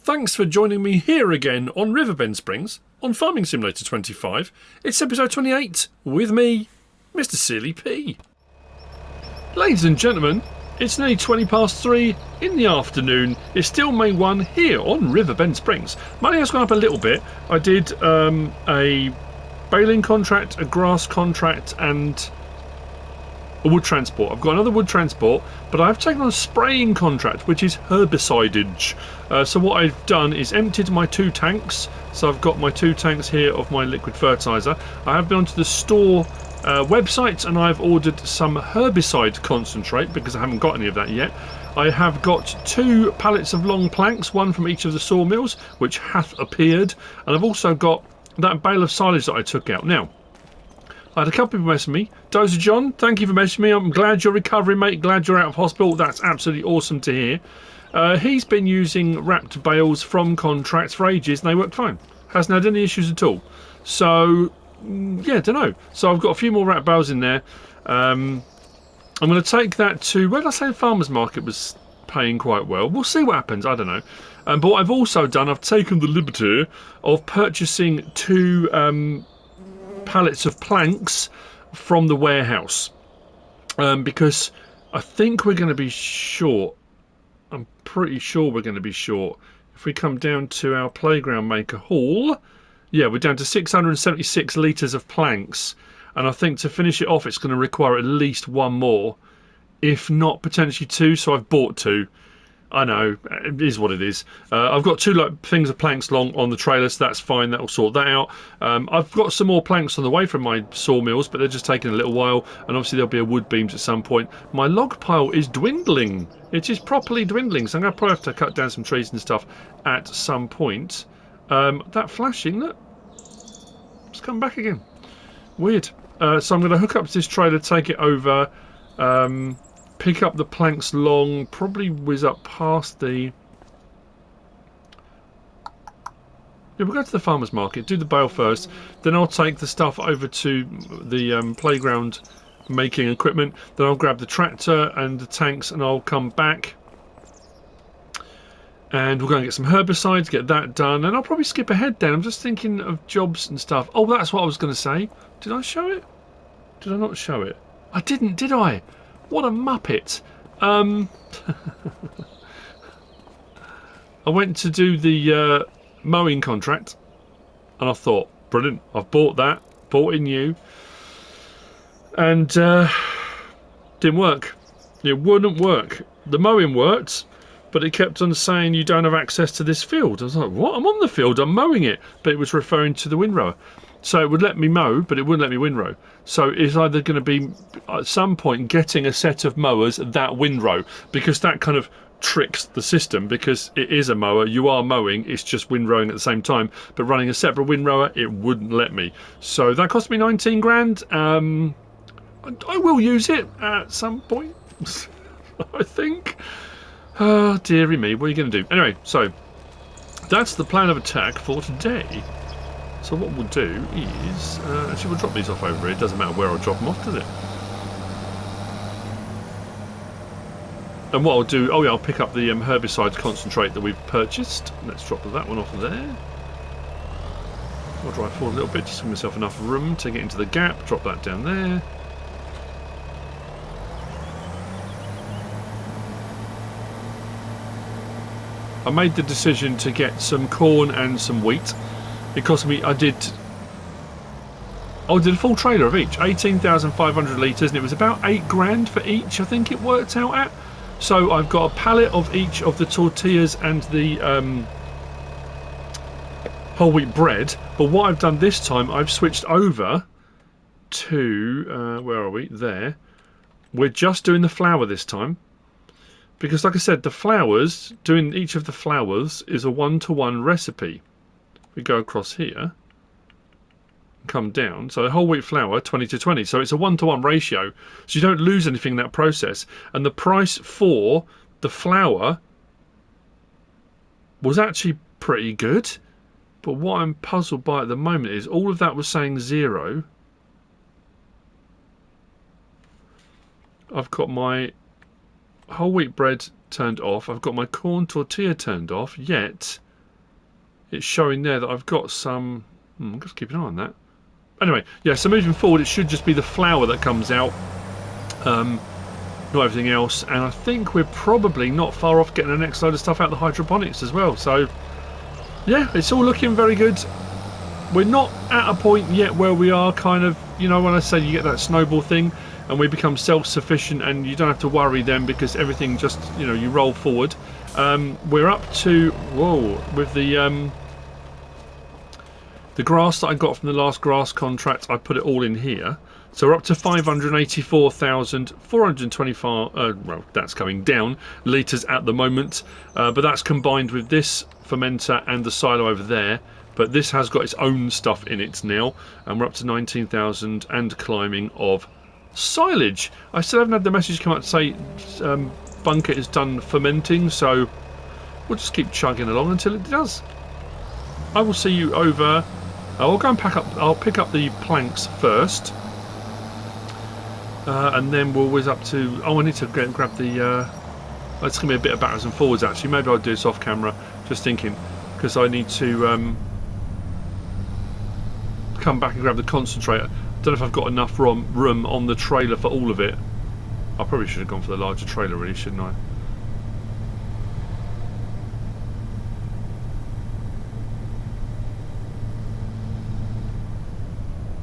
Thanks for joining me here again on Riverbend Springs on Farming Simulator 25. It's episode 28 with me, MrSealyp. Ladies and gentlemen, it's nearly 20 past 3 in the afternoon. It's still May 1 here on Riverbend Springs. Money has gone up a little bit. I did a baling contract, a grass contract and a wood transport. I've got another wood transport, but I've taken on a spraying contract, which is herbicidage. So what I've done is emptied my 2 tanks. So I've got my 2 tanks here of my liquid fertiliser. I have been onto the store website and I've ordered some herbicide concentrate because I haven't got any of that yet. I have got 2 pallets of long planks, one from each of the sawmills, which hath appeared, and I've also got that bale of silage that I took out. Now, I had a couple of people message me. Dozer John, thank you for messaging me. I'm glad you're recovering, mate. Glad you're out of hospital. That's absolutely awesome to hear. He's been using wrapped bales from contracts for ages and they worked fine. Hasn't had any issues at all. So, yeah, don't know. So I've got a few more wrapped bales in there. I'm going to take that to, where did I say the farmer's market was paying quite well? We'll see what happens. I don't know. But what I've also done, I've taken the liberty of purchasing 2... pallets of planks from the warehouse because I think we're going to be short. I'm pretty sure we're going to be short. If we come down to our playground maker haul, yeah, we're down to 676 litres of planks, and I think to finish it off it's going to require at least 1 more, if not potentially 2, so I've bought 2. I know, it is what it is. I've got 2 things of planks long on the trailer, so that's fine, that'll sort that out. I've got some more planks on the way from my sawmills, but they're just taking a little while, and obviously there'll be a wood beams at some point. My log pile is dwindling. It is properly dwindling, so I'm going to probably have to cut down some trees and stuff at some point. That flashing, look. It's come back again. Weird. So I'm going to hook up to this trailer, take it over, pick up the planks long, probably whiz up past the... Yeah, we'll go to the farmer's market, do the bale first, then I'll take the stuff over to the playground making equipment, then I'll grab the tractor and the tanks and I'll come back and we'll go and get some herbicides, get that done, and I'll probably skip ahead then. I'm just thinking of jobs and stuff. Oh, that's what I was going to say. Did I show it? Did I not show it? I didn't, did I? What a muppet. I went to do the mowing contract and I thought, brilliant, I've bought that, bought it new, and didn't work. It wouldn't work. The mowing worked, but it kept on saying you don't have access to this field. I was like, what? I'm on the field, I'm mowing it, but it was referring to the windrower. So it would let me mow, but it wouldn't let me windrow. So it's either going to be, at some point, getting a set of mowers that windrow, because that kind of tricks the system, because it is a mower, you are mowing, it's just windrowing at the same time, but running a separate windrower, it wouldn't let me. So that cost me 19 grand. I will use it at some point, I think. Oh, dearie me, what are you going to do? Anyway, so that's the plan of attack for today. So what we'll do is, actually we'll drop these off over here. It doesn't matter where I drop them off, does it? And what I'll do, oh yeah, I'll pick up the herbicide concentrate that we've purchased. Let's drop that one off there. I'll drive forward a little bit, just give myself enough room to get into the gap. Drop that down there. I made the decision to get some corn and some wheat. It cost me, I did a full trailer of each, 18,500 litres, and it was about 8 grand for each, I think it worked out at. So I've got a pallet of each of the tortillas and the whole wheat bread, but what I've done this time, I've switched over to, where are we? There. We're just doing the flour this time. Because like I said, the flours, doing each of the flours is a 1-to-1 recipe. We go across here, come down, so whole wheat flour 20-to-20, so it's a 1-to-1 ratio, so you don't lose anything in that process. And the price for the flour was actually pretty good, but what I'm puzzled by at the moment is all of that was saying 0. I've got my whole wheat bread turned off, I've got my corn tortilla turned off, yet it's showing there that I've got some... I'm just keep an eye on that. Anyway, yeah, so moving forward, it should just be the flour that comes out, not everything else. And I think we're probably not far off getting the next load of stuff out of the hydroponics as well. So, yeah, it's all looking very good. We're not at a point yet where we are kind of, you know, when I say you get that snowball thing and we become self-sufficient and you don't have to worry then because everything just, you know, you roll forward. We're up to, whoa, with the grass that I got from the last grass contract, I put it all in here. So we're up to 584,425, well, that's coming down, litres at the moment. But that's combined with this fermenter and the silo over there. But this has got its own stuff in it now. And we're up to 19,000 and climbing of silage. I still haven't had the message come up to say bunker is done fermenting. So we'll just keep chugging along until it does. I will see you over... I'll go and pack up. I'll pick up the planks first, and then we'll whiz up to. Oh, I need to go and grab the. It's gonna be a bit of backwards and forwards actually. Maybe I'll do this off camera. Just thinking, because I need to come back and grab the concentrator. Don't know if I've got enough room on the trailer for all of it. I probably should have gone for the larger trailer, really, shouldn't I?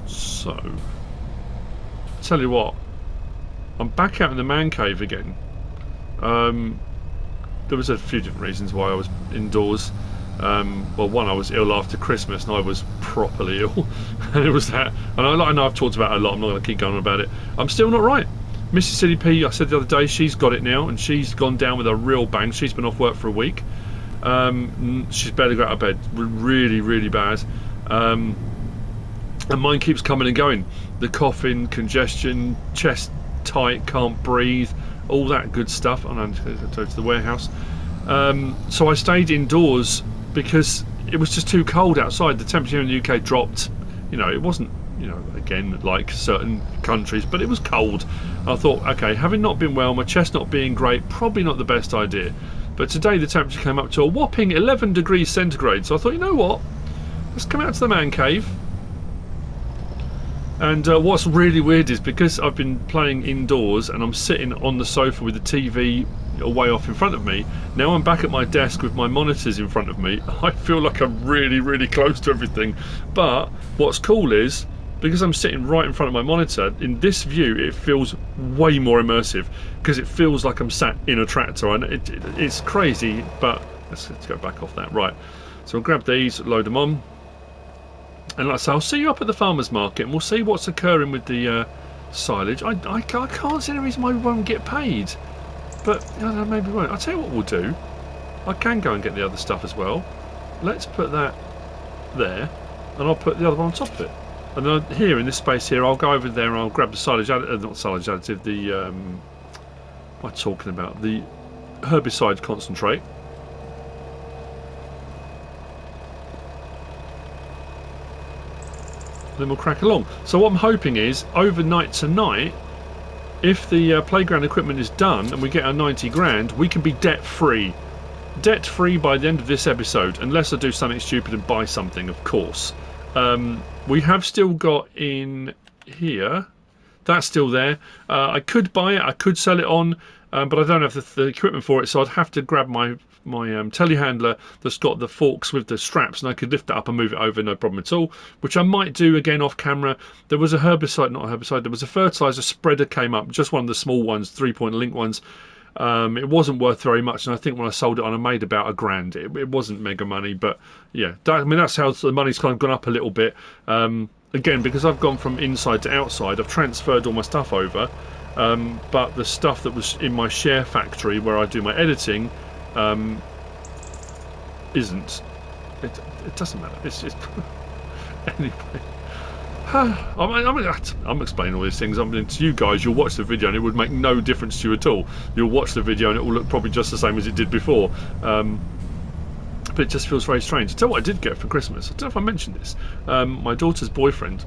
So, tell you what, I'm back out in the man cave again. There was a few different reasons why I was indoors. Well, one, I was ill after Christmas and I was properly ill. And it was that. And I know I've talked about it a lot, I'm not going to keep going on about it. I'm still not right. MrSealyp, I said the other day, she's got it now and she's gone down with a real bang. She's been off work for a week. She's barely got out of bed. Really, really bad. And mine keeps coming and going. The coughing, congestion, chest tight, can't breathe, all that good stuff. And I'm going to go to the warehouse. So I stayed indoors because it was just too cold outside. The temperature in the UK dropped. You know, it wasn't, you know, again, like certain countries, but it was cold. I thought, okay, having not been well, my chest not being great, probably not the best idea. But today the temperature came up to a whopping 11 degrees centigrade. So I thought, you know what? Let's come out to the man cave. And what's really weird is because I've been playing indoors and I'm sitting on the sofa with the TV way off in front of me, now I'm back at my desk with my monitors in front of me. I feel like I'm really, really close to everything. But what's cool is, because I'm sitting right in front of my monitor, in this view it feels way more immersive because it feels like I'm sat in a tractor. And it's crazy, but let's go back off that. Right, so I'll grab these, load them on. And like I say, I'll see you up at the farmer's market and we'll see what's occurring with the silage. I can't see any reason why we won't get paid. But, I don't know, maybe we won't. I'll tell you what we'll do. I can go and get the other stuff as well. Let's put that there. And I'll put the other one on top of it. And then here, in this space here, I'll go over there and I'll grab the silage additive, not silage additive, the, what am I talking about? The herbicide concentrate. Then we'll crack along. So what I'm hoping is overnight tonight, if the playground equipment is done and we get our 90 grand, we can be debt free by the end of this episode, unless I do something stupid and buy something, of course. We have still got in here, that's still there. I could buy it, I could sell it on, but I don't have the equipment for it, so I'd have to grab my telehandler that's got the forks with the straps, and I could lift that up and move it over, no problem at all, which I might do again off camera. There was a herbicide, not a herbicide, there was a fertilizer spreader came up, just one of the small ones, 3-point link ones. It wasn't worth very much, and I think when I sold it on I made about £1,000. It wasn't mega money, but yeah, I mean that's how the money's kind of gone up a little bit. Again, because I've gone from inside to outside, I've transferred all my stuff over, but the stuff that was in my share factory where I do my editing isn't. It doesn't matter. It's just anyway. I'm explaining all these things. I mean, to you guys, you'll watch the video and it would make no difference to you at all. You'll watch the video and it will look probably just the same as it did before. But it just feels very strange. Tell you what I did get for Christmas. I don't know if I mentioned this. My daughter's boyfriend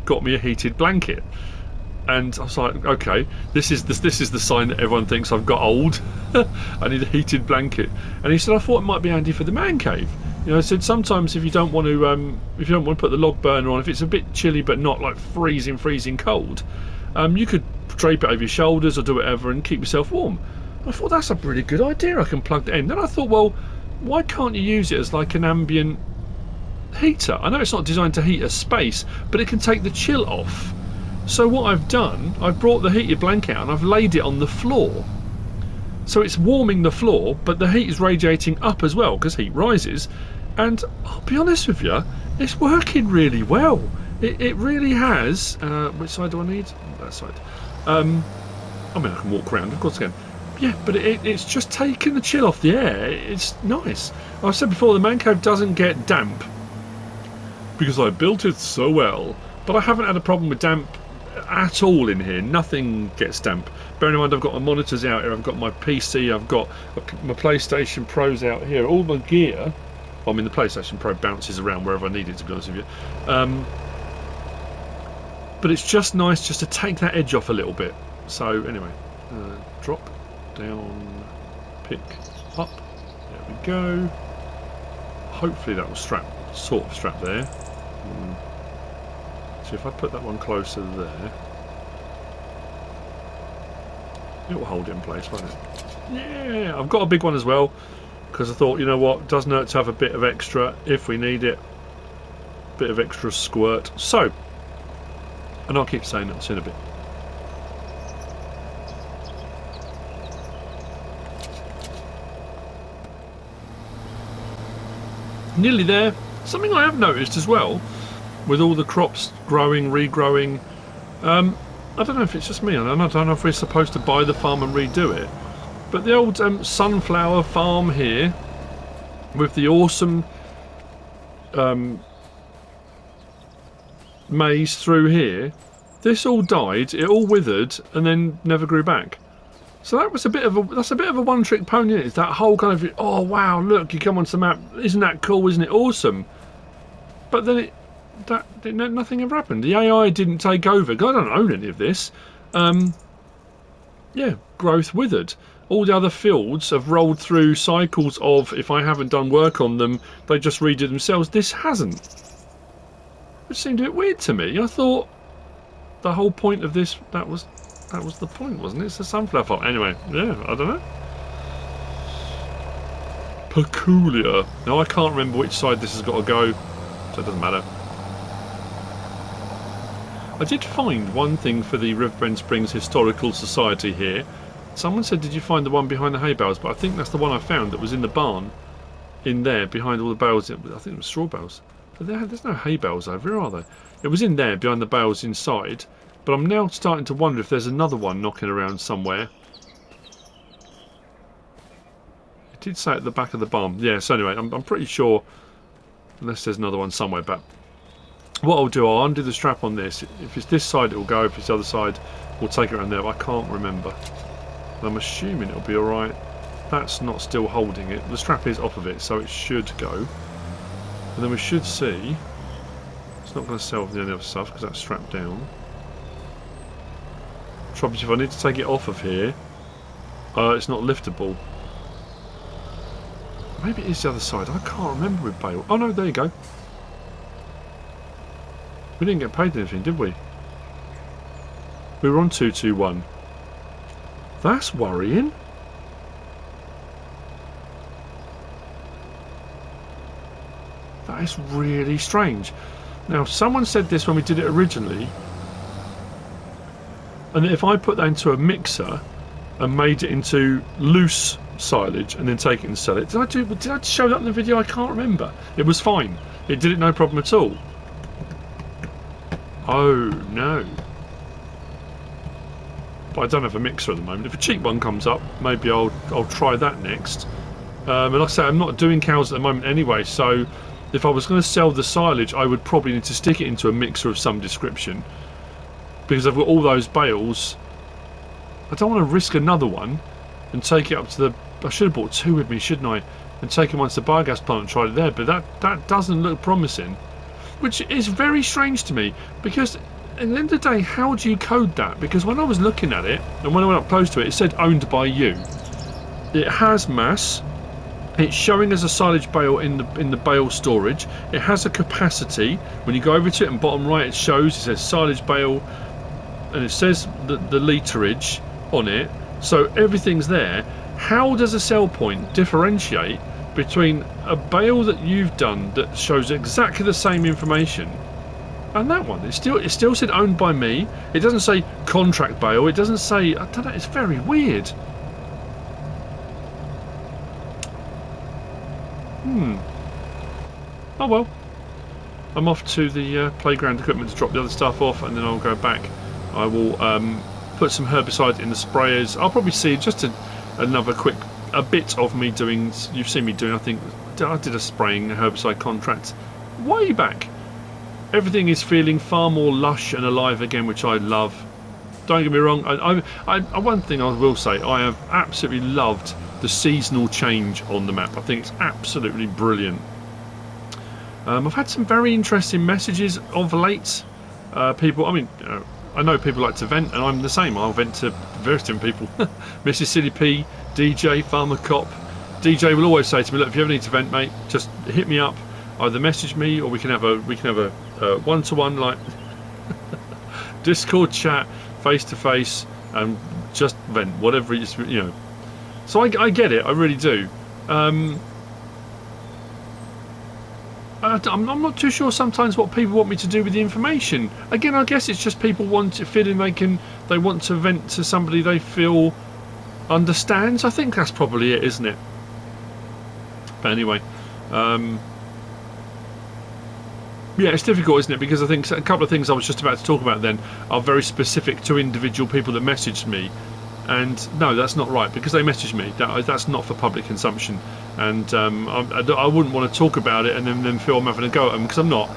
got me a heated blanket. And I was like, okay, this is the sign that everyone thinks I've got old. I need a heated blanket. And he said, I thought it might be handy for the man cave. You know, I said sometimes if you don't want to put the log burner on, if it's a bit chilly but not like freezing cold, you could drape it over your shoulders or do whatever and keep yourself warm. I thought that's a really good idea. I can plug that in. Then I thought, well, why can't you use it as like an ambient heater? I know it's not designed to heat a space, but it can take the chill off. So what I've done, I've brought the heated blanket out and I've laid it on the floor. So it's warming the floor, but the heat is radiating up as well because heat rises. And I'll be honest with you, it's working really well. It really has. Which side do I need? That side. I mean, I can walk around, of course I can. Yeah, but it's just taking the chill off the air. It's nice. I've said before, the man cave doesn't get damp because I built it so well. But I haven't had a problem with damp at all in here. Nothing gets damp. Bearing in mind I've got my monitors out here, I've got my PC, I've got my PlayStation Pros out here, all my gear. I mean, the PlayStation Pro bounces around wherever I need it, to be honest with you. But it's just nice just to take that edge off a little bit. So anyway, drop down, pick up. There we go. Hopefully that will sort of strap there. So if I put that one closer there, it will hold it in place, won't it? Yeah, I've got a big one as well because I thought, you know what, doesn't hurt to have a bit of extra if we need it. Bit of extra squirt. So, and I'll keep saying that, I'll see in a bit. Nearly there. Something I have noticed as well, with all the crops growing, regrowing, I don't know if it's just me, and I don't know if we're supposed to buy the farm and redo it, but the old sunflower farm here, with the awesome maize through here, this all died, it all withered, and then never grew back. So that was that's a bit of a one-trick pony. It's that whole kind of, oh wow, look, you come onto the map, isn't that cool, isn't it awesome? But then nothing ever happened. The AI didn't take over. I don't own any of this. Yeah, growth withered. All the other fields have rolled through cycles of, if I haven't done work on them, they just redo themselves. This hasn't. Which seemed a bit weird to me. I thought the whole point of this, that was the point, wasn't it? It's a sunflower farm. Anyway, yeah, I don't know. Peculiar. Now I can't remember which side this has got to go, so it doesn't matter. I did find one thing for the Riverbend Springs Historical Society here. Someone said, did you find the one behind the hay bales? But I think that's the one I found that was in the barn. In there, behind all the bales. I think it was straw bales. But there's no hay bales over here, are there? It was in there, behind the bales inside. But I'm now starting to wonder if there's another one knocking around somewhere. It did say at the back of the barn. Yeah, so anyway, I'm pretty sure, unless there's another one somewhere, but what I'll do, I'll undo the strap on this. If it's this side, it will go. If it's the other side, we'll take it around there. But I can't remember. But I'm assuming it'll be alright. That's not still holding it. The strap is off of it, so it should go. And then we should see. It's not going to sell any other stuff because that's strapped down. Trouble is, if I need to take it off of here, it's not liftable. Maybe it is the other side. I can't remember with bale. Oh no, there you go. We didn't get paid anything, did we? We were on 221. That's worrying. That is really strange. Now, someone said this when we did it originally, and if I put that into a mixer and made it into loose silage and then take it and sell it, did I show that in the video? I can't remember. It was fine. It did it no problem at all. Oh no. But I don't have a mixer at the moment. If a cheap one comes up, maybe I'll try that next. And like I say, I'm not doing cows at the moment anyway, so if I was going to sell the silage, I would probably need to stick it into a mixer of some description. Because I've got all those bales. I don't want to risk another one and take it up to the... I should have brought two with me, shouldn't I? And take it once to the biogas plant and tried it there. But that doesn't look promising. Which is very strange to me. Because at the end of the day, how do you code that? Because when I was looking at it, and when I went up close to it, it said owned by you. It has mass. It's showing as a silage bale in the bale storage. It has a capacity. When you go over to it and bottom right, it says silage bale, and it says the literage on it. So everything's there. How does a sell point differentiate between a bale that you've done that shows exactly the same information and that one? It still said owned by me. It doesn't say contract bale. It doesn't say, I don't know. It's very weird. Oh well. I'm off to the playground equipment to drop the other stuff off, and then I'll go back. I will put some herbicide in the sprayers. I'll probably see just another a bit of me doing. You've seen me doing. I think I did a spraying herbicide contract way back. Everything is feeling far more lush and alive again, which I love. Don't get me wrong. One thing I will say, I have absolutely loved the seasonal change on the map. I think it's absolutely brilliant. I've had some very interesting messages of late. People, I mean, I know people like to vent, and I'm the same. I'll vent to various different people. MrSealyp, DJ, Farmer Cop. DJ will always say to me, "Look, if you ever need to vent, mate, just hit me up. Either message me, or we can have a one-to-one, like Discord chat, face to face, and just vent, whatever it is, you know." So I get it. I really do. I'm not too sure sometimes what people want me to do with the information. Again, I guess it's just people feeling they want to vent to somebody they feel understands. I think that's probably it, isn't it? But anyway, yeah, it's difficult, isn't it? Because I think a couple of things I was just about to talk about then are very specific to individual people that messaged me. And no, that's not right, because they messaged me. That's not for public consumption, and I wouldn't want to talk about it and then feel I'm having a go at them, because I'm not.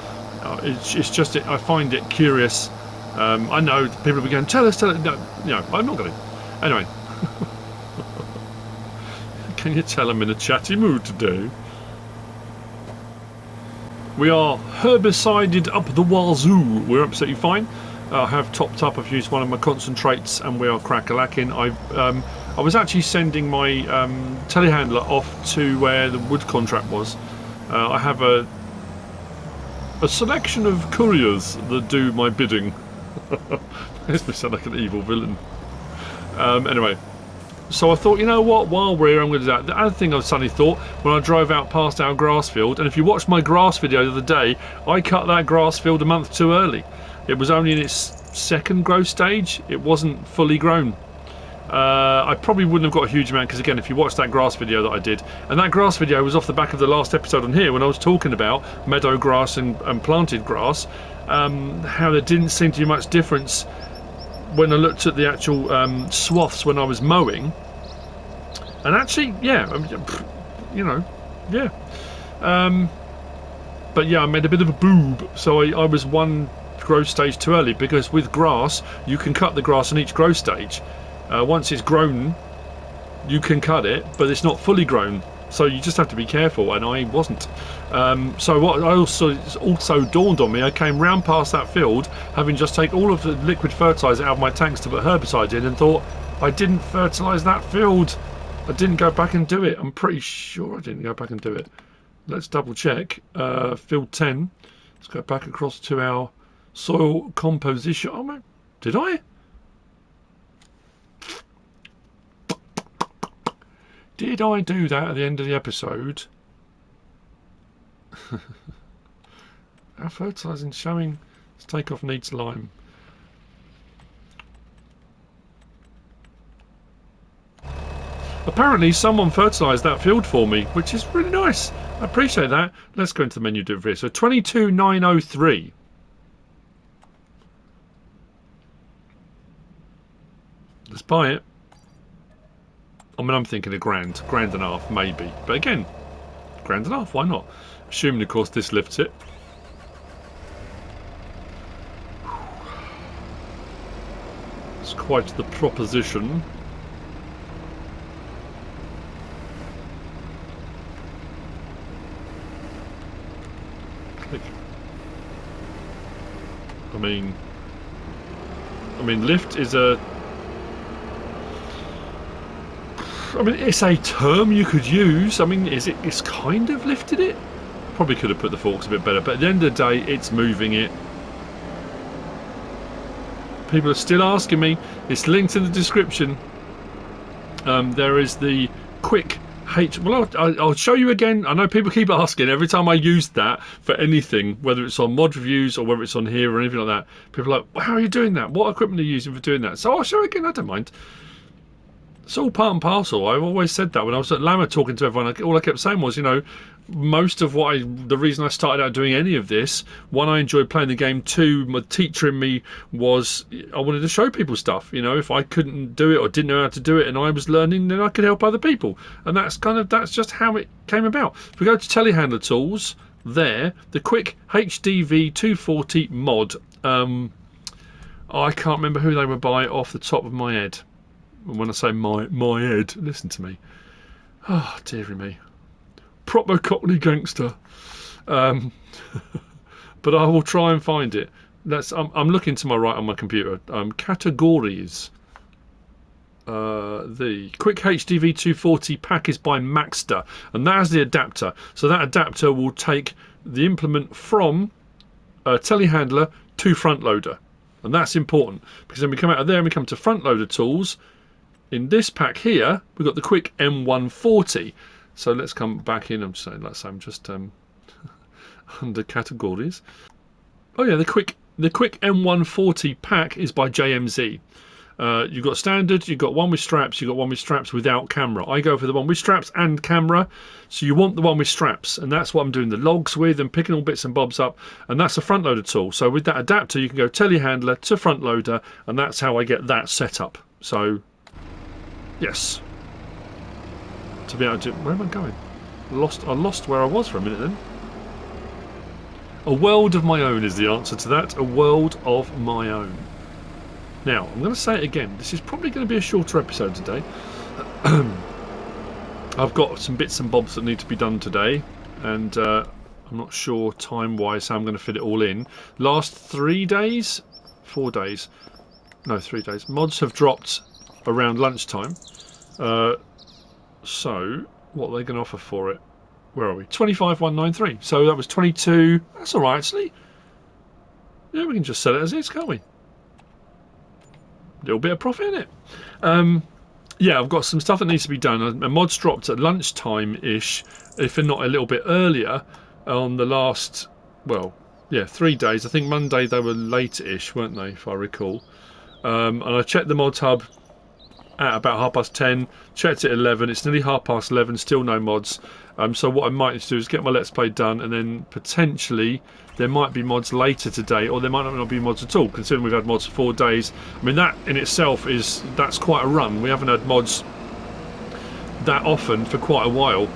It's just I find it curious. I know people will be going, tell us. No, I'm not going to. Anyway, can you tell I'm in a chatty mood today? We are herbicided up the wazoo. We're absolutely fine. I have topped up. I've used one of my concentrates, and we are crack-a-lacking. I was actually sending my telehandler off to where the wood contract was. I have a selection of couriers that do my bidding. Makes me sound like an evil villain. Anyway, so I thought, you know what? While we're here, I'm going to do that. The other thing I suddenly thought when I drove out past our grass field, and if you watched my grass video the other day, I cut that grass field a month too early. It was only in its second growth stage. It wasn't fully grown. I probably wouldn't have got a huge amount, because again, if you watch that grass video that I did, and that grass video was off the back of the last episode on here when I was talking about meadow grass and planted grass, how there didn't seem to be much difference when I looked at the actual swaths when I was mowing. And actually, yeah, you know, yeah. But yeah, I made a bit of a boob, so I was one growth stage too early, because with grass you can cut the grass on each growth stage. Once it's grown you can cut it, but it's not fully grown, so you just have to be careful, and I wasn't. So what I also dawned on me, I came round past that field having just taken all of the liquid fertilizer out of my tanks to put herbicide in, and thought, I didn't fertilise that field. I didn't go back and do it. I'm pretty sure I didn't go back and do it. Let's double check. Field 10. Let's go back across to our soil composition. Oh man, did I? Did I do that at the end of the episode? Our fertilising showing takeoff needs lime. Apparently someone fertilised that field for me, which is really nice. I appreciate that. Let's go into the menu, do it for you. So 22,903. Let's buy it. I mean, I'm thinking a grand and a half, maybe. But again, grand and a half, why not? Assuming, of course, this lifts it. It's quite the proposition. Click. I mean, lift is a... I mean, it's a term you could use. I mean, it's kind of lifted it. Probably could have put the forks a bit better, but at the end of the day, it's moving it. People are still asking me. It's linked in the description. There is the quick H. Well, I'll show you again. I know people keep asking every time I use that for anything, whether it's on mod reviews or whether it's on here or anything like that. People are like, well, how are you doing that? What equipment are you using for doing that? So I'll show you again. I don't mind. It's all part and parcel. I've always said that when I was at Lama talking to everyone. All I kept saying was, you know, most of the reason I started out doing any of this, one, I enjoyed playing the game. Two, my teacher in me was I wanted to show people stuff. You know, if I couldn't do it or didn't know how to do it, and I was learning, then I could help other people. And that's just how it came about. If we go to telehandler tools, there, the quick HDV 240 mod. I can't remember who they were by off the top of my head. And when I say my head, listen to me. Oh, dearie me. Proper Cockney gangster. But I will try and find it. I'm looking to my right on my computer. Categories. The quick HDV 240 pack is by MacDon, and that has the adapter. So that adapter will take the implement from telehandler to front loader, and that's important because then we come out of there and we come to front loader tools. In this pack here, we've got the quick M140. So let's come back in. I'm just under categories. Oh yeah, the quick M140 pack is by JMZ. You've got standard, you've got one with straps, you've got one with straps without camera. I go for the one with straps and camera, so you want the one with straps, and that's what I'm doing the logs with and picking all bits and bobs up, and that's a front loader tool. So with that adapter, you can go telehandler to front loader, and that's how I get that set up. So yes, to be able to. Where am I going? I lost where I was for a minute then. A world of my own is the answer to that. A world of my own. Now, I'm going to say it again. This is probably going to be a shorter episode today. I've got some bits and bobs that need to be done today, and I'm not sure time-wise how I'm going to fit it all in. Last 3 days? 4 days. No, 3 days. Mods have dropped around lunchtime. So, what are they going to offer for it? Where are we? 25,193. So that was 22. That's all right, actually. Yeah, we can just sell it as is, can't we? Little bit of profit in it. Yeah, I've got some stuff that needs to be done. A mod's dropped at lunchtime-ish, if not a little bit earlier, on the last, well, yeah, 3 days. I think Monday they were late-ish, weren't they, if I recall. And I checked the mods hub at about 10:30, checked it at 11, it's nearly 11:30, still no mods. So what I might need to do is get my Let's Play done, and then potentially there might be mods later today, or there might not be mods at all, considering we've had mods for 4 days. I mean, that in itself that's quite a run. We haven't had mods that often for quite a while,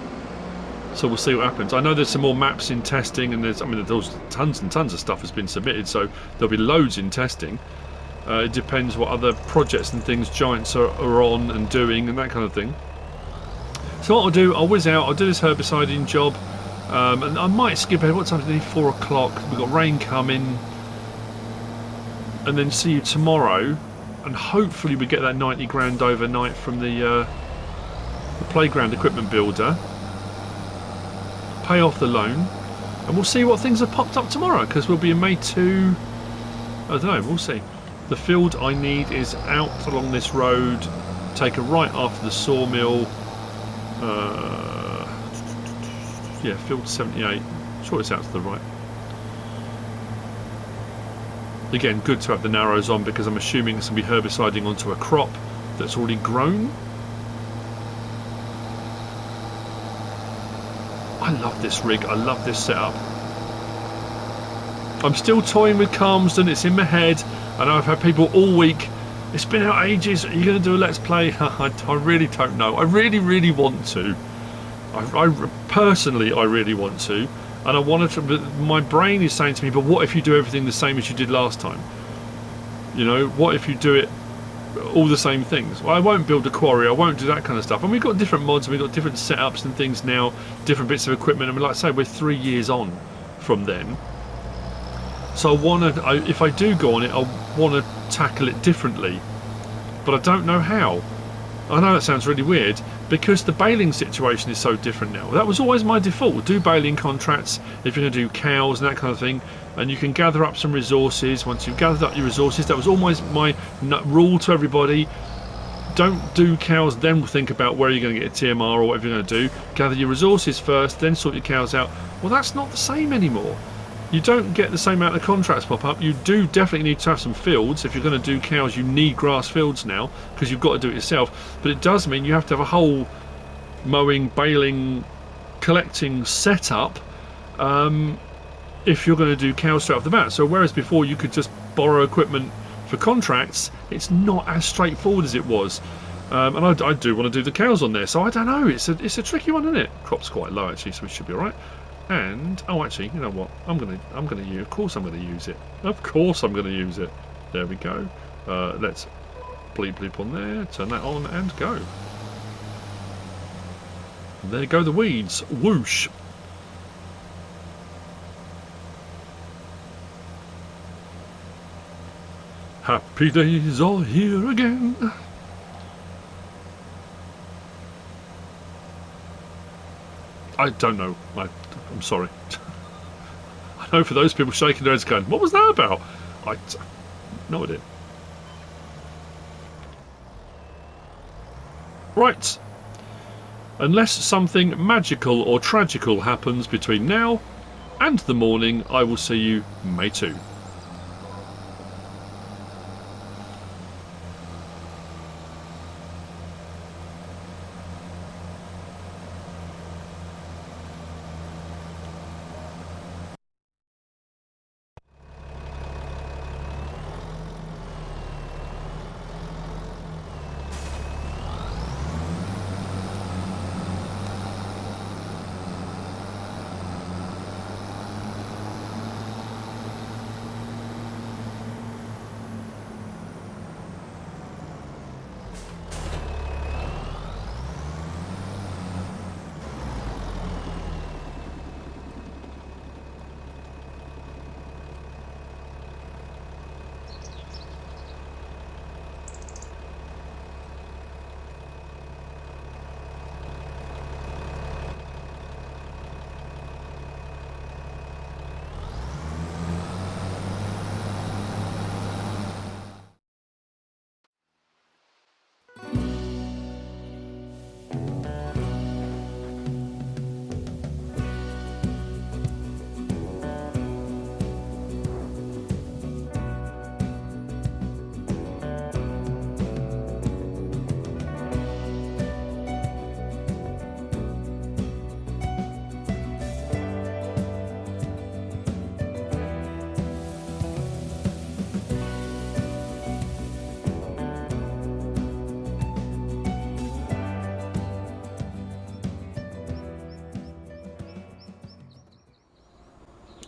so we'll see what happens. I know there's some more maps in testing, and there's tons and tons of stuff has been submitted, so there'll be loads in testing. It depends what other projects and things Giants are on and doing and that kind of thing. So what I'll do, I'll whiz out, I'll do this herbiciding job, and I might skip ahead. What time is it? 4 o'clock. We've got rain coming, and then see you tomorrow, and hopefully we get that 90 grand overnight from the playground equipment builder, pay off the loan, and we'll see what things have popped up tomorrow, because we'll be in May 2. I don't know, we'll see. The field I need is out along this road, take a right after the sawmill. Yeah, field 78. Sure, it's out to the right. Again, good to have the narrows on because I'm assuming it's going to be herbiciding onto a crop that's already grown. I love this rig. I love this setup. I'm still toying with Calmsden. It's in my head. I know I've had people all week. It's been out ages. Are you going to do a Let's Play? I really don't know. I really want to. Personally, I really want to. And I wanted to, but my brain is saying to me, but what if you do everything the same as you did last time? You know, what if you do it all the same things? Well, I won't build a quarry. I won't do that kind of stuff. And we've got different mods. And we've got different setups and things now. Different bits of equipment. I mean, like I say, we're 3 years on from then. So I want to, if I do go on it, I want to tackle it differently, but I don't know how. I know that sounds really weird, because the baling situation is so different now. That was always my default. Do baling contracts if you're going to do cows and that kind of thing, and you can gather up some resources. Once you've gathered up your resources, that was always my rule to everybody. Don't do cows, then think about where you're going to get a TMR or whatever you're going to do. Gather your resources first, then sort your cows out. Well, that's not the same anymore. You don't get the same amount of contracts pop up. You do definitely need to have some fields. If you're going to do cows, you need grass fields now, because you've got to do it yourself. But it does mean you have to have a whole mowing, baling, collecting setup if you're going to do cows straight off the bat. So whereas before you could just borrow equipment for contracts, it's not as straightforward as it was. And I do want to do the cows on there, so I don't know. It's a tricky one, isn't it? Crop's quite low actually, so we should be all right. And oh, actually, you know what? I'm gonna use. Of course, I'm gonna use it. Of course, I'm gonna use it. There we go. Let's bleep bleep on there. Turn that on and go. There go the weeds. Whoosh. Happy days are here again. I don't know. I'm sorry. I know for those people shaking their heads going, what was that about? No idea. Right. Unless something magical or tragical happens between now and the morning, I will see you May 2.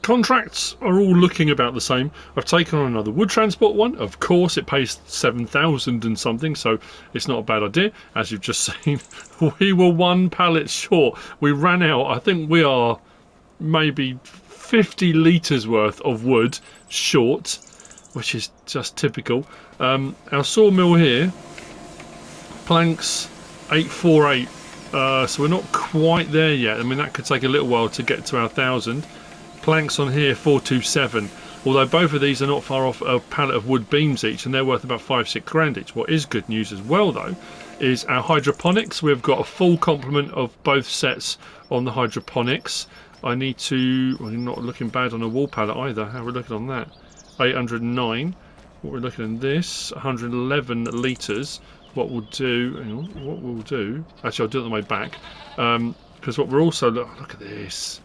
Contracts are all looking about the same. I've taken on another wood transport one. Of course, it pays 7,000 and something, so it's not a bad idea. As you've just seen, we were 1 pallet short. We ran out. I think we are maybe 50 litres worth of wood short, which is just typical. Our sawmill here, planks 848, so we're not quite there yet. I mean, that could take a little while to get to our 1,000. Planks on here 427, although both of these are not far off a pallet of wood beams each, and they're worth about 5-6 grand each. What is good news as well though is our hydroponics. We've got a full complement of both sets on the hydroponics. I need to, well, you're not looking bad on a wall pallet either. How are we looking on that? 809. What we're looking at this, 111 litres. What we'll do, actually I'll do it on the way back, because what we're also, look at this,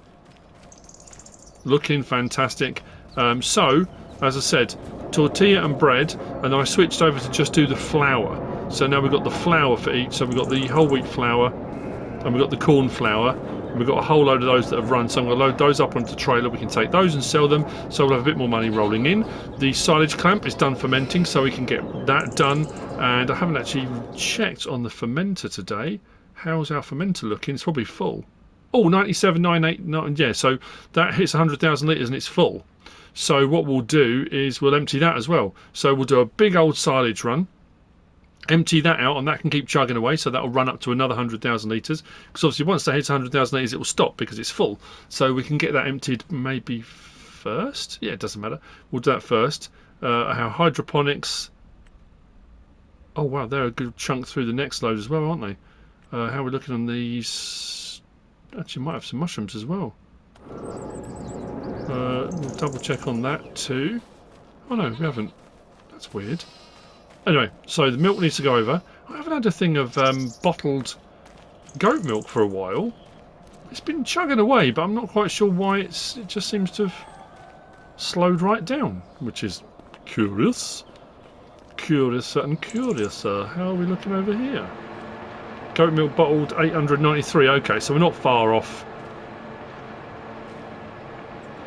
looking fantastic. So as I said, tortilla and bread, and I switched over to just do the flour. So now we've got the flour for each. So we've got the whole wheat flour and we've got the corn flour, and we've got a whole load of those that have run. So I'm going to load those up onto the trailer. We can take those and sell them, so we'll have a bit more money rolling in. The silage clamp is done fermenting, so we can get that done. And I haven't actually checked on the fermenter today. How's our fermenter looking? It's probably full. Oh, 97,989, yeah, so that hits 100,000 litres and it's full. So what we'll do is we'll empty that as well. So we'll do a big old silage run, empty that out, and that can keep chugging away, so that'll run up to another 100,000 litres, because obviously once that hits 100,000 litres it will stop because it's full. So we can get that emptied maybe first. Yeah, it doesn't matter, we'll do that first. Our hydroponics, oh wow, they're a good chunk through the next load as well, aren't they? How are we looking on these? Actually might have some mushrooms as well. We'll double check on that too. Oh no, we haven't. That's weird. Anyway, so the milk needs to go over. I haven't had a thing of bottled goat milk for a while. It's been chugging away, but I'm not quite sure why it just seems to have slowed right down, which is curious. Curiouser and curiouser. How are we looking over here? Goat milk bottled 893. Okay, so we're not far off.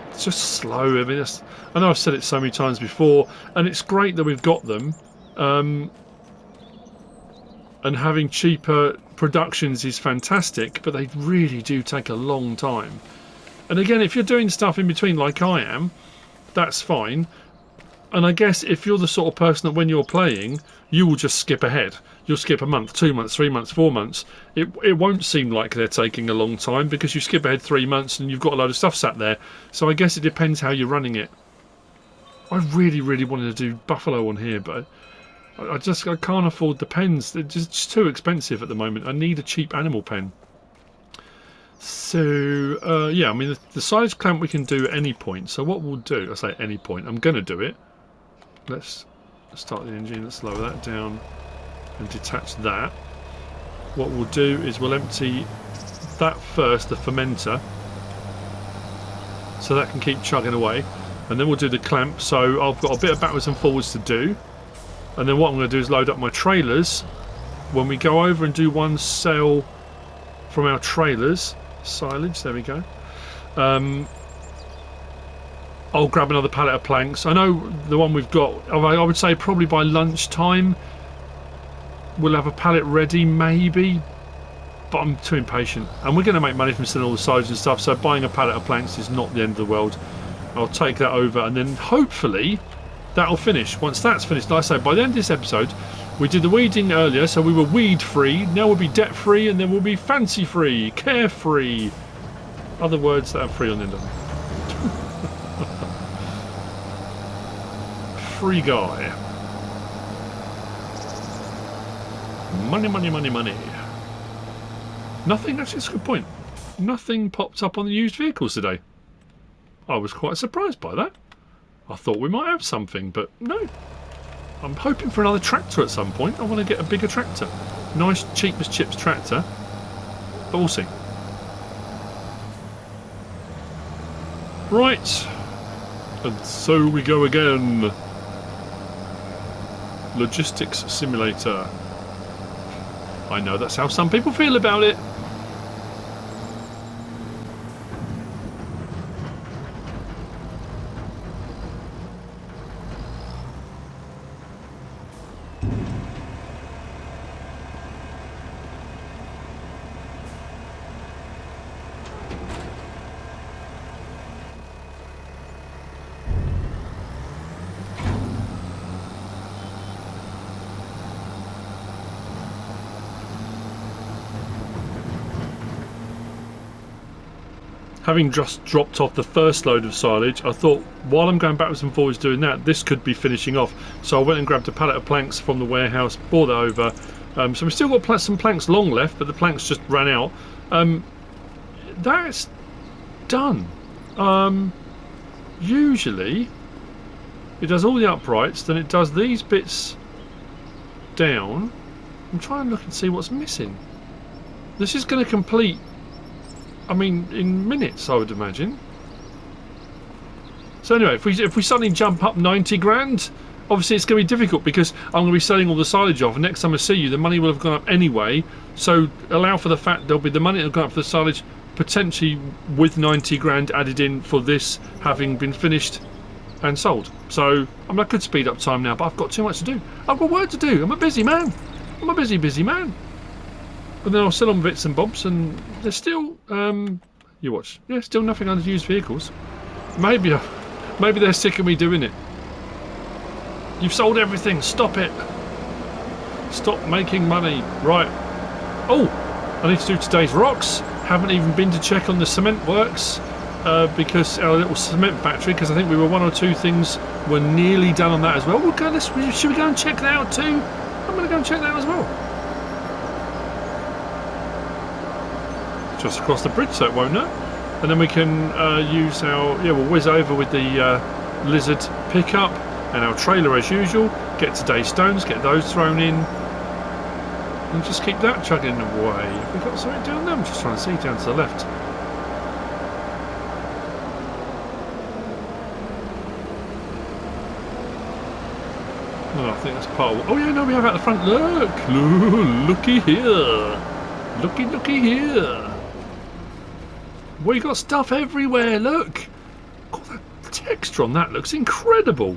It's just slow. I mean, I know I've said it so many times before, and it's great that we've got them. And having cheaper productions is fantastic, but they really do take a long time. And again, if you're doing stuff in between like I am, that's fine. And I guess if you're the sort of person that when you're playing, you will just skip ahead. You'll skip a month, 2 months, 3 months, 4 months. It won't seem like they're taking a long time because you skip ahead 3 months and you've got a load of stuff sat there. So I guess it depends how you're running it. I really, really wanted to do buffalo on here, but I can't afford the pens. They're just too expensive at the moment. I need a cheap animal pen. So yeah, I mean the silage clamp we can do at any point. So what we'll do, I say at any point, I'm going to do it. Let's start the engine. Let's lower that down and detach that. What we'll do is we'll empty that first, the fermenter, so that can keep chugging away, and then we'll do the clamp. So I've got a bit of backwards and forwards to do. And then what I'm going to do is load up my trailers. When we go over and do one sale from our trailers, silage, there we go. I'll grab another pallet of planks. I know the one we've got, I would say probably by lunchtime we'll have a pallet ready, maybe. But I'm too impatient. And we're going to make money from selling all the silage and stuff, so buying a pallet of planks is not the end of the world. I'll take that over, and then hopefully that'll finish. Once that's finished, like I say, by the end of this episode, we did the weeding earlier, so we were weed free. Now we'll be debt free, and then we'll be fancy free, carefree. Other words that have free on the end of them. Free guy. Money, money, money, money. Nothing, actually, that's a good point. Nothing popped up on the used vehicles today. I was quite surprised by that. I thought we might have something, but no. I'm hoping for another tractor at some point. I want to get a bigger tractor. Nice, cheap as chips tractor. But we'll see. Right. And so we go again. Logistics simulator. I know that's how some people feel about it. Having just dropped off the first load of silage, I thought while I'm going backwards and forwards doing that, this could be finishing off. So I went and grabbed a pallet of planks from the warehouse, brought that over. So we've still got some planks long left, but the planks just ran out. That's done. Usually it does all the uprights, then it does these bits down. I'm trying to look and see what's missing. This is going to complete, I mean, in minutes, I would imagine. So anyway, if we suddenly jump up 90 grand, obviously it's going to be difficult because I'm going to be selling all the silage off, and next time I see you, the money will have gone up anyway. So allow for the fact there'll be the money that will go up for the silage, potentially with 90 grand added in for this having been finished and sold. So I mean, I could speed up time now, but I've got too much to do. I've got work to do. I'm a busy man. I'm a busy man. But then I'll sell on bits and bobs, and there's still, you watch, yeah, still nothing under used vehicles. Maybe they're sick of me doing it. You've sold everything, stop it. Stop making money. Right. Oh, I need to do today's rocks. Haven't even been to check on the cement works because our little cement factory, because I think we were one or two things were nearly done on that as well. We'll go, should we go and check that out too? I'm going to go and check that out as well. Just across the bridge so it won't know. And then we can use our, we'll whiz over with the lizard pickup and our trailer as usual. Get today's stones, get those thrown in. And just keep that chugging away. Have we got something down there? I'm just trying to see down to the left. No, I think that's part of... Oh yeah, no, we have out the front. Look! Looky here! Looky here! We got stuff everywhere, look! God, that texture on that looks incredible!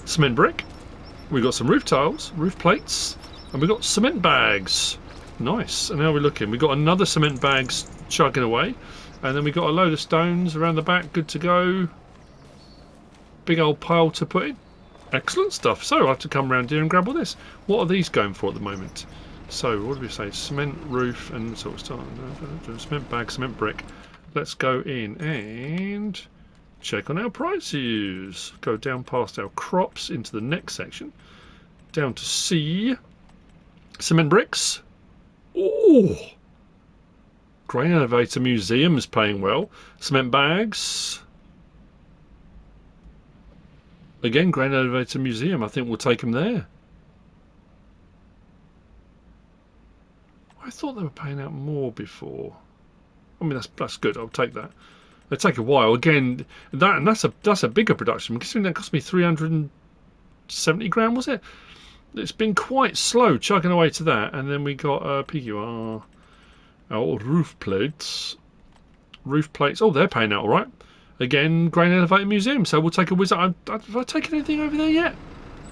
Cement brick. We got some roof tiles, roof plates, and we got cement bags. Nice. And now we're looking. We got another cement bags chugging away, and then we got a load of stones around the back, good to go. Big old pile to put in. Excellent stuff. So I have to come around here and grab all this. What are these going for at the moment? So what do we say? Cement roof and sort of start. Cement bag, cement brick. Let's go in and check on our prices. Go down past our crops into the next section. Down to C. Cement bricks. Oh! Grain Elevator Museum is paying well. Cement bags. Again, Grain Elevator Museum. I think we'll take them there. I thought they were paying out more before. I mean, that's good. I'll take that. They take a while. Again, that's a bigger production. Considering that cost me 370 grand, was it? It's been quite slow chugging away to that. And then we got PQR, our roof plates. Roof plates. Oh, they're paying out all right. Again, Grain Elevator Museum. So we'll take a whiz. Have I taken anything over there yet?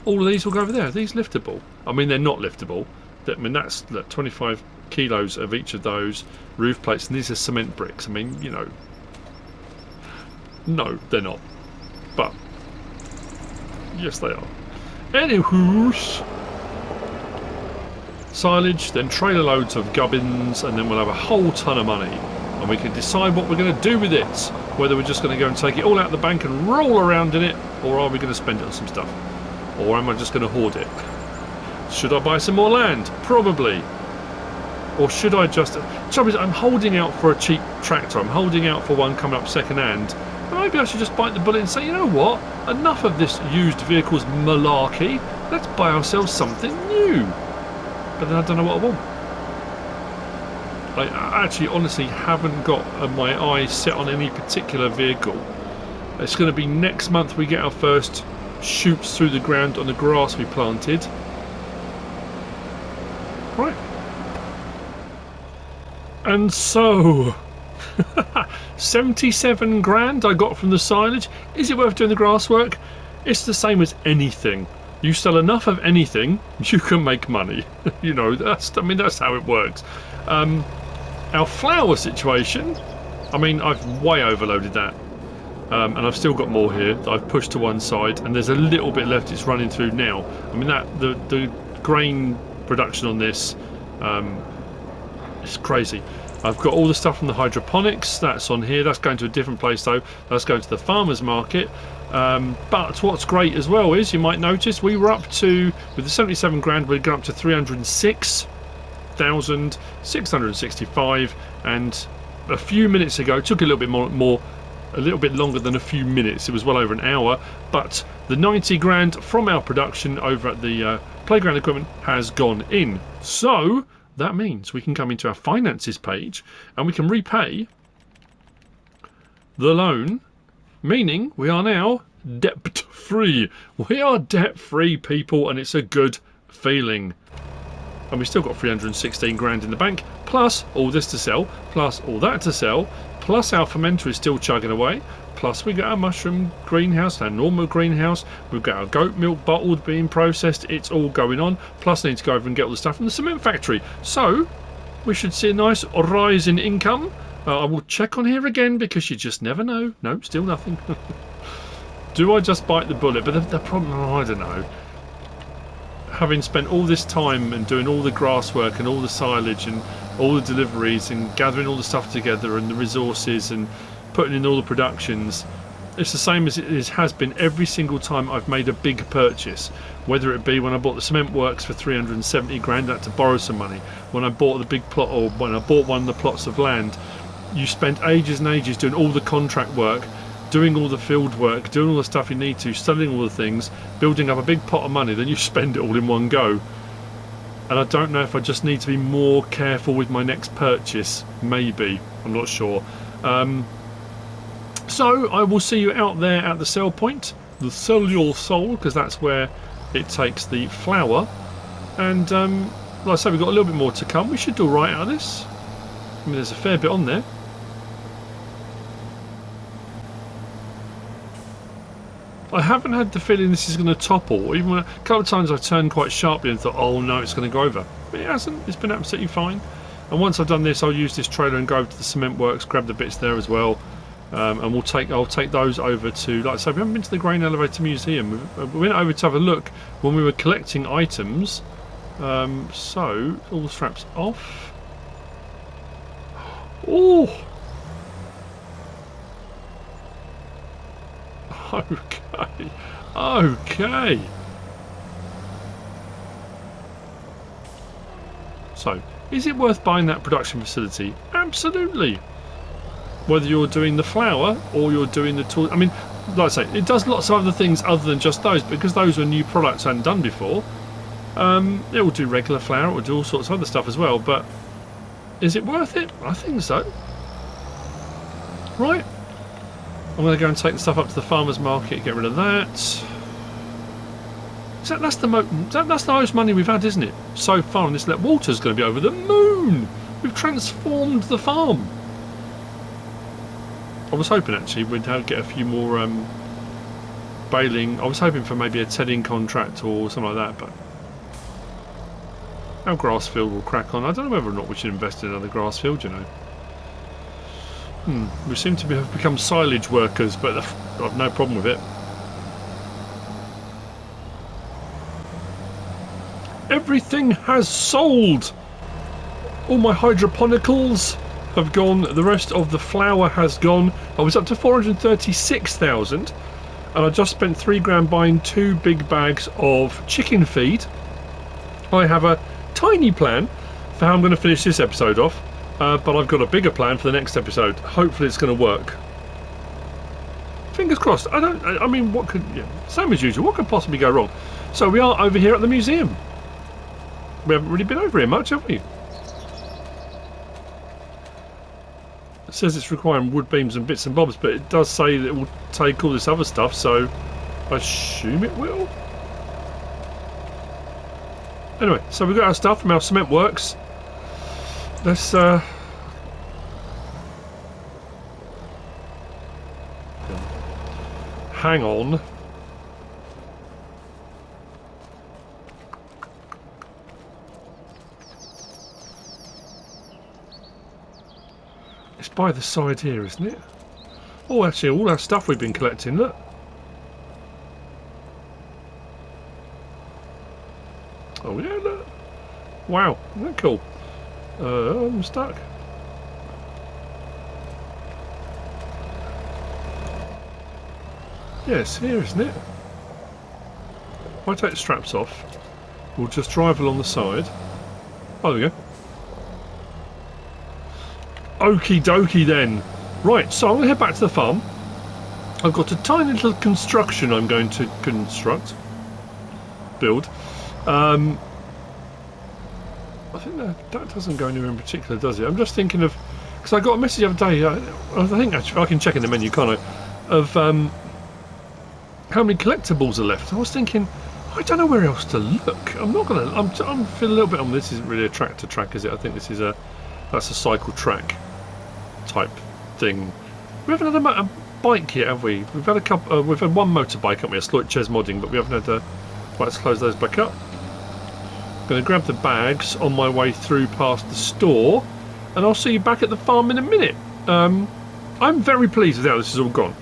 All of these will go over there. Are these liftable? I mean, they're not liftable. I mean, that's 25 kilos of each of those roof plates, and these are cement bricks. I mean, you know, no, they're not. But yes, they are. Anywho's silage, then trailer loads of gubbins, and then we'll have a whole ton of money, and we can decide what we're going to do with it. Whether we're just going to go and take it all out of the bank and roll around in it, or are we going to spend it on some stuff, or am I just going to hoard it? Should I buy some more land? Probably. Or should I just... Trouble is, I'm holding out for a cheap tractor. I'm holding out for one coming up second hand. And maybe I should just bite the bullet and say, you know what? Enough of this used vehicles malarkey. Let's buy ourselves something new. But then I don't know what I want. I actually honestly haven't got my eyes set on any particular vehicle. It's going to be next month we get our first shoots through the ground on the grass we planted. Right. And so 77 grand I got from the silage. Is it worth doing the grass work? It's the same as anything. You sell enough of anything, you can make money. You know, that's how it works. Our flour situation, I mean, I've way overloaded that. And I've still got more here that I've pushed to one side, and there's a little bit left it's running through now. I mean, the grain production on this, it's crazy. I've got all the stuff from the hydroponics, that's on here. That's going to a different place though. That's going to the farmer's market. But what's great as well is, you might notice, we were up to, with the 77 grand, we've gone up to 306,665, and a few minutes ago, it took a little bit a little bit longer than a few minutes, it was well over an hour, but the 90 grand from our production over at the playground equipment has gone in. So that means we can come into our finances page and we can repay the loan, meaning we are now debt free. We are debt free, people, and it's a good feeling. And we've still got 316 grand in the bank, plus all this to sell, plus all that to sell, plus our fermenter is still chugging away, plus we got our mushroom greenhouse, our normal greenhouse, we've got our goat milk bottled being processed, it's all going on, plus I need to go over and get all the stuff from the cement factory. So we should see a nice rise in income. I will check on here again because you just never know. No, still nothing. Do I just bite the bullet? But the problem, I don't know. having spent all this time and doing all the grass work and all the silage and all the deliveries and gathering all the stuff together and the resources and putting in all the productions, it's the same as it has been every single time I've made a big purchase. Whether it be when I bought the cement works for 370 grand, I had to borrow some money. When I bought the big plot, or when I bought one of the plots of land, you spent ages and ages doing all the contract work, doing all the field work, doing all the stuff you need to, studying all the things, building up a big pot of money, then you spend it all in one go. And I don't know if I just need to be more careful with my next purchase. Maybe. I'm not sure. So I will see you out there at the sell point, the Sell Your Soul, because that's where it takes the flour. And like I say, we've got a little bit more to come. We should do right out of this. I mean, there's a fair bit on there. I haven't had the feeling this is going to topple. Even when a couple of times I've turned quite sharply and thought, oh no, it's going to go over. But it hasn't. It's been absolutely fine. And once I've done this, I'll use this trailer and go over to the cement works, grab the bits there as well. And I'll take those over to, like I said, we haven't been to the Grain Elevator Museum. We went over to have a look when we were collecting items. So all the straps off. Oh. Okay. Okay. So, is it worth buying that production facility? Absolutely. Whether you're doing the flour or you're doing the tool, I mean, like I say, it does lots of other things other than just those, because those are new products I hadn't done before. It will do regular flour, it will do all sorts of other stuff as well, but is it worth it? I think so. Right. I'm going to go and take the stuff up to the farmer's market, get rid of that. That's the most money we've had, isn't it? So far, and this water's going to be over the moon. We've transformed the farm. I was hoping actually we'd get a few more baling. I was hoping for maybe a tedding contract or something like that, but our grass field will crack on. I don't know whether or not we should invest in another grass field, you know. We seem to have become silage workers, but I've no problem with it. Everything has sold! All my hydroponicals have gone, the rest of the flour has gone. I was up to 436,000 and I just spent £3 buying 2 big bags of chicken feed. I have a tiny plan for how I'm going to finish this episode off, but I've got a bigger plan for the next episode. Hopefully it's going to work. Fingers crossed. I mean, what could, same as usual, what could possibly go wrong? So we are over here at the museum. We haven't really been over here much, have we? It says it's requiring wood beams and bits and bobs, but it does say that it will take all this other stuff, so I assume it will. Anyway, so we've got our stuff from our cement works. Let's hang on. It's by the side here, isn't it? Oh, actually, all our stuff we've been collecting, look. Oh, yeah, look. Wow, isn't that cool? I'm stuck. Yes, here, isn't it? If I take the straps off, we'll just drive along the side. Oh, there we go. Okie dokie then. Right, so I'm going to head back to the farm. I've got a tiny little construction I'm going to build. I think that doesn't go anywhere in particular, does it? I'm just thinking of, because I got a message the other day, I think actually I can check in the menu, can't I, of how many collectibles are left. I was thinking, I don't know where else to look. I'm not going to, I'm feeling a little bit on this. Isn't really a tractor track, is it? I think this is that's a cycle track type thing. We haven't had a bike yet, have we? We've had a couple. We've had one motorbike, haven't we? A Sloyd Ches modding, but we haven't had a. Right, let's close those back up. I'm going to grab the bags on my way through past the store, and I'll see you back at the farm in a minute. I'm very pleased with how this has all gone.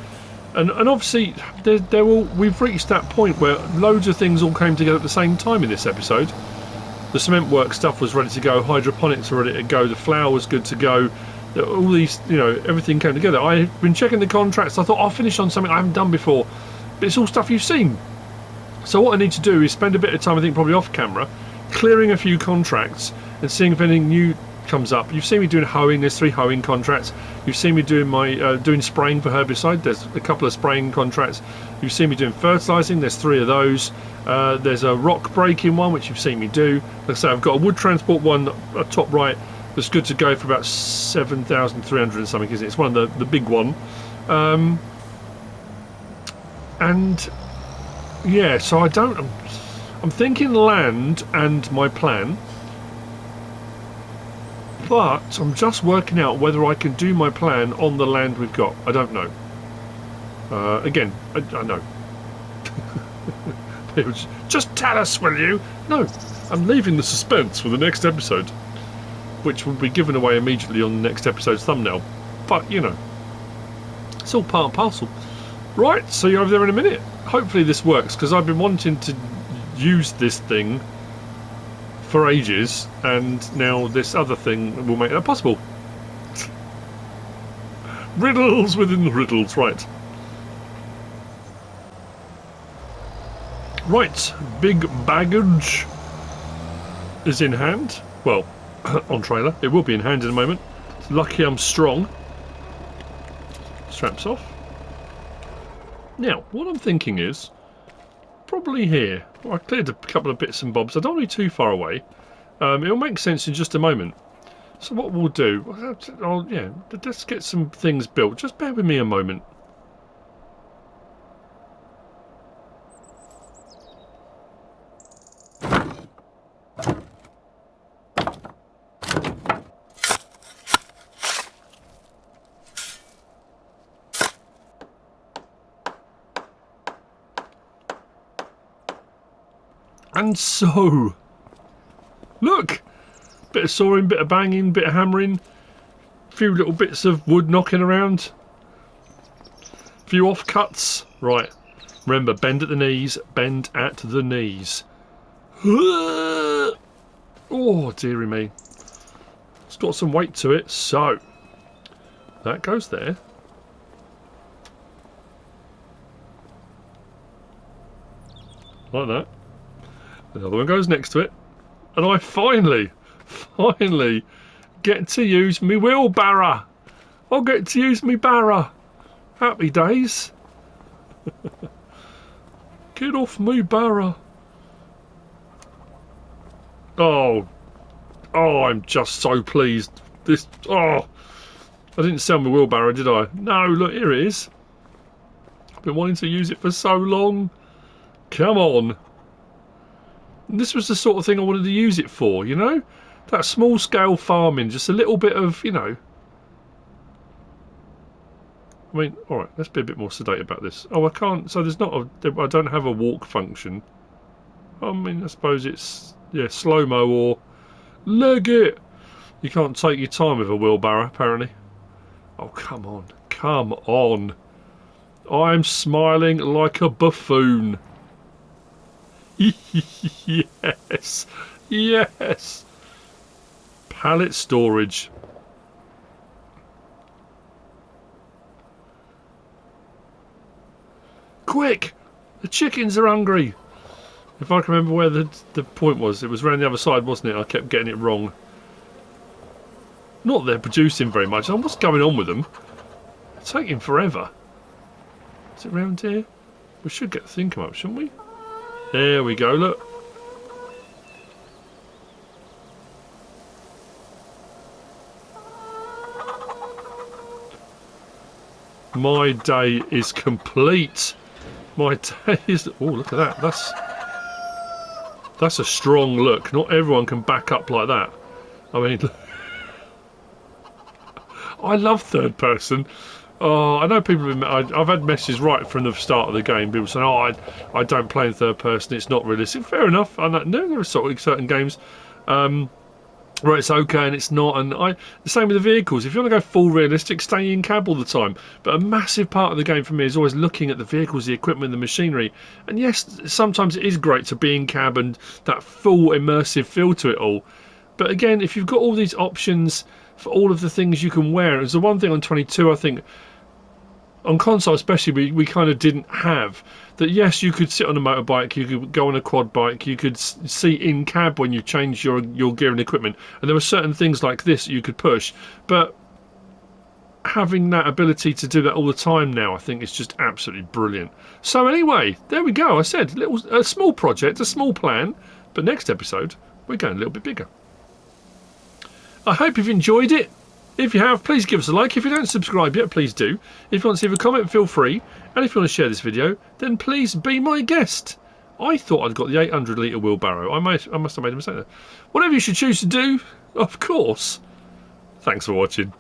And obviously, we've reached that point where loads of things all came together at the same time in this episode. The cement work stuff was ready to go, hydroponics were ready to go, the flour was good to go, all these, everything came together. I've been checking the contracts. I thought I'll finish on something I haven't done before, but it's all stuff you've seen. So what I need to do is spend a bit of time, I think probably off camera, clearing a few contracts and seeing if anything new comes up. You've seen me doing hoeing. There's 3 hoeing contracts. You've seen me doing my doing spraying for herbicide. There's a couple of spraying contracts. You've seen me doing fertilising. There's 3 of those. There's a rock breaking one which you've seen me do. Like I say, I've got a wood transport one top right that's good to go for about 7,300 and something, isn't it? It's one of the big one. And yeah, so I'm thinking land and my plan. But I'm just working out whether I can do my plan on the land we've got. I don't know. Again, I know. Just tell us, will you? No, I'm leaving the suspense for the next episode, which will be given away immediately on the next episode's thumbnail. But, it's all part and parcel. Right, see you over there in a minute. Hopefully this works, because I've been wanting to use this thing for ages, and now this other thing will make that possible. Riddles within the riddles, right. Right, big baggage is in hand. Well, on trailer. It will be in hand in a moment. Lucky I'm strong. Straps off. Now, what I'm thinking is, probably here. Well, I cleared a couple of bits and bobs. I don't want to be too far away. It'll make sense in just a moment. So what we'll do, let's get some things built. Just bear with me a moment. And so, look, bit of sawing, bit of banging, bit of hammering, a few little bits of wood knocking around, a few offcuts. Right, remember, bend at the knees, bend at the knees. Oh, dearie me. It's got some weight to it, so that goes there. Like that. Another one goes next to it, and I finally get to use me wheelbarrow. I'll get to use me barrow. Happy days. Get off me barrow. Oh, I'm just so pleased. I didn't sell my wheelbarrow, did I? No, look, here it is. I've been wanting to use it for so long. Come on. And this was the sort of thing I wanted to use it for, that small scale farming, just a little bit of, I mean, alright, let's be a bit more sedate about this. Oh, I can't, so I don't have a walk function. I mean, I suppose it's, slow-mo or leg it. You can't take your time with a wheelbarrow, apparently. Oh, come on. I'm smiling like a buffoon. Yes. Pallet storage. Quick! The chickens are hungry. If I can remember where the point was, it was around the other side, wasn't it? I kept getting it wrong. Not that they're producing very much. What's going on with them? It's taking forever. Is it round here? We should get the thing come up, shouldn't we? There we go, look. My day is complete. My day is... Oh, look at that. That's a strong look. Not everyone can back up like that. I mean... I love third person. Oh, I know people have been, I've had messages right from the start of the game. People saying, "Oh, I don't play in third person. It's not realistic." Fair enough. I know there are certain games. where it's okay and it's not. And the same with the vehicles. If you want to go full realistic, stay in cab all the time. But a massive part of the game for me is always looking at the vehicles, the equipment, the machinery. And yes, sometimes it is great to be in cab and that full immersive feel to it all. But again, if you've got all these options for all of the things you can wear, it's the one thing on 22 I think on console especially we kind of didn't have. That yes, you could sit on a motorbike, you could go on a quad bike, you could seat in cab when you change your gear and equipment, and there were certain things like this you could push. But having that ability to do that all the time now, I think is just absolutely brilliant. So anyway, there we go. I said a small project, a small plan, but next episode we're going a little bit bigger. I hope you've enjoyed it. If you have, please give us a like. If you don't subscribe yet, please do. If you want to leave a comment, feel free. And if you want to share this video, then please be my guest. I thought I'd got the 800 litre wheelbarrow. I must have made a mistake there. Whatever you should choose to do, of course. Thanks for watching.